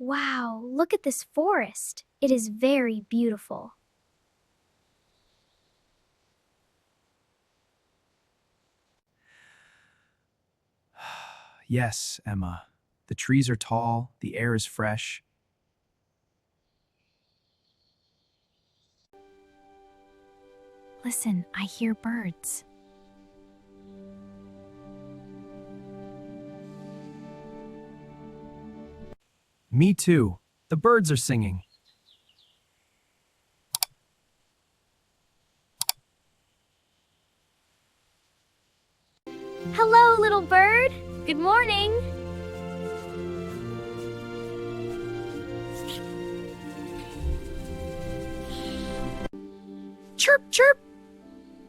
Wow, look at this forest. It is very beautiful. Yes, Emma. The trees are tall, the air is fresh. Listen, I hear birds. Me too. The birds are singing. Hello, little bird. Good morning. Chirp, chirp.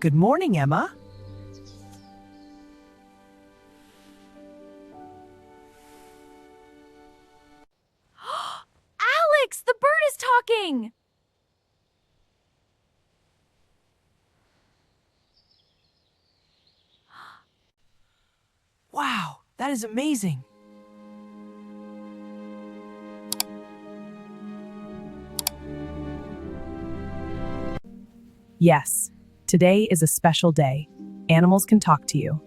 Good morning, Emma. Alex, the bird is talking. Wow, that is amazing. Yes, today is a special day. Animals can talk to you.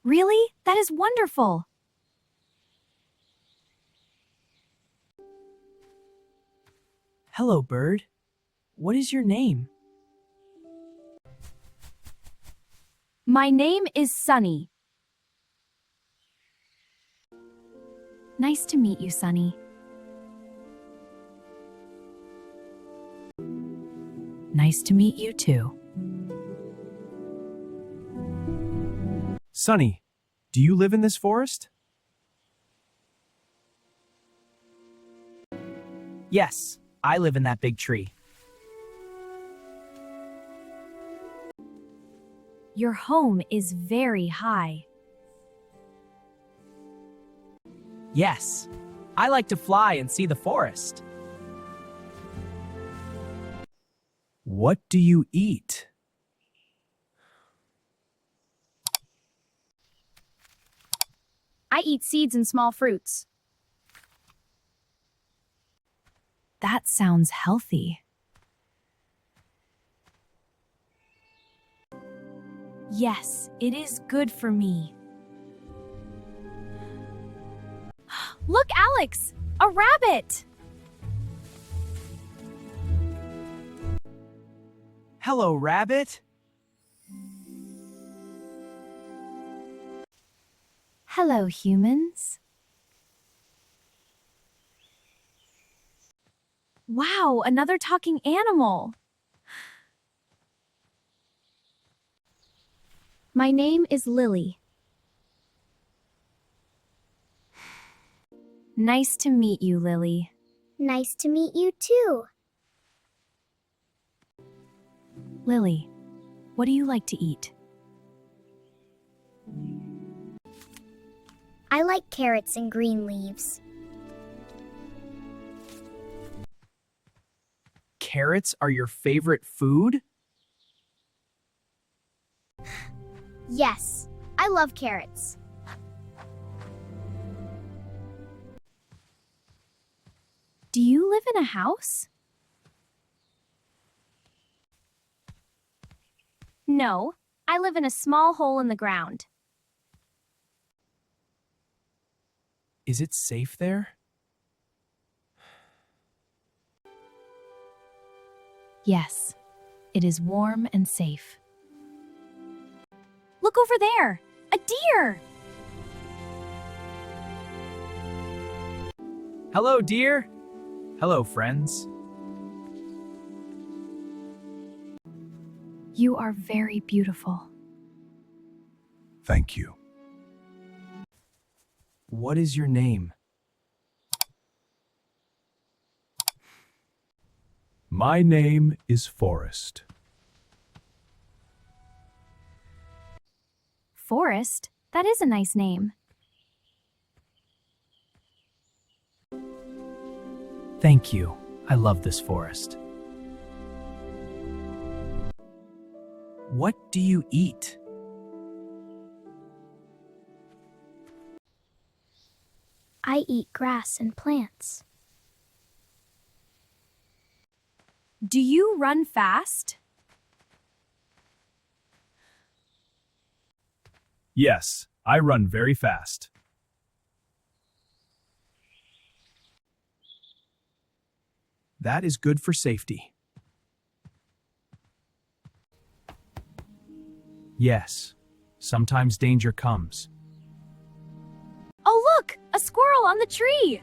Really? That is wonderful. Hello, bird. What is your name? My name is Sunny. Nice to meet you, Sunny. Nice to meet you too. Sunny, do you live in this forest? Yes, I live in that big tree. Your home is very high. Yes, I like to fly and see the forest. What do you eat? I eat seeds and small fruits. That sounds healthy. Yes, it is good for me. Look, Alex! A rabbit! Hello, rabbit. Hello, humans. Wow, another talking animal. My name is Lily. Nice to meet you, Lily. Nice to meet you too. Lily, what do you like to eat? I like carrots and green leaves. Carrots are your favorite food? Yes, I love carrots. Do you live in a house? No, I live in a small hole in the ground. Is it safe there? Yes, it is warm and safe. Look over there! A deer! Hello, dear. Hello, friends. You are very beautiful. Thank you. What is your name? My name is Forrest. Forest? That is a nice name. Thank you. I love this forest. What do you eat? I eat grass and plants. Do you run fast? Yes, I run very fast. That is good for safety. Yes, sometimes danger comes. Oh, look! A squirrel on the tree!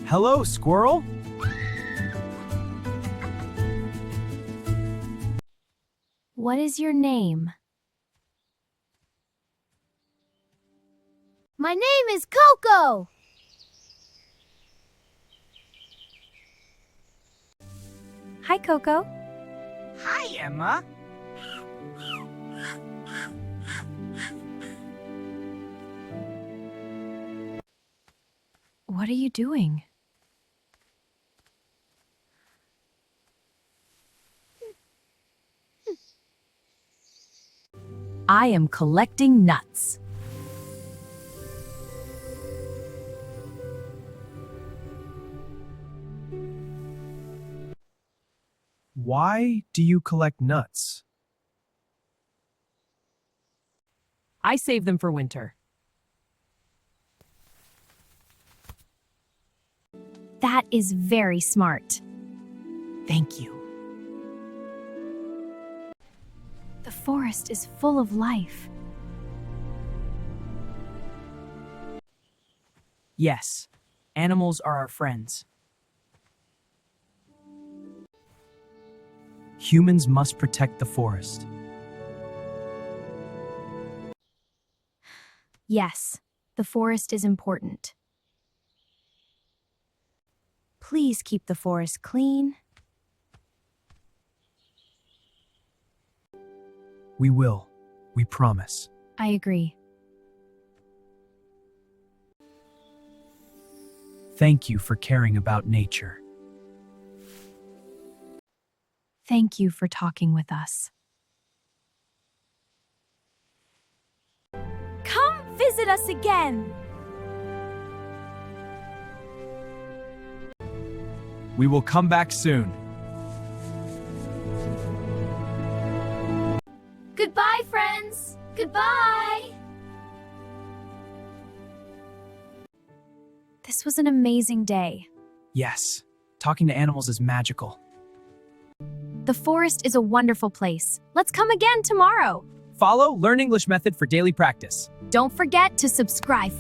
Hello, squirrel. What is your name? My name is Coco. Hi, Coco. Hi, Emma. What are you doing? I am collecting nuts. Why do you collect nuts? I save them for winter. That is very smart. Thank you. The forest is full of life. Yes, animals are our friends. Humans must protect the forest. Yes, the forest is important. Please keep the forest clean. We will. We promise. I agree. Thank you for caring about nature. Thank you for talking with us. Come visit us again! We will come back soon. Goodbye, friends. Goodbye. This was an amazing day. Yes, talking to animals is magical. The forest is a wonderful place. Let's come again tomorrow. Follow Learn English Method for daily practice. Don't forget to subscribe.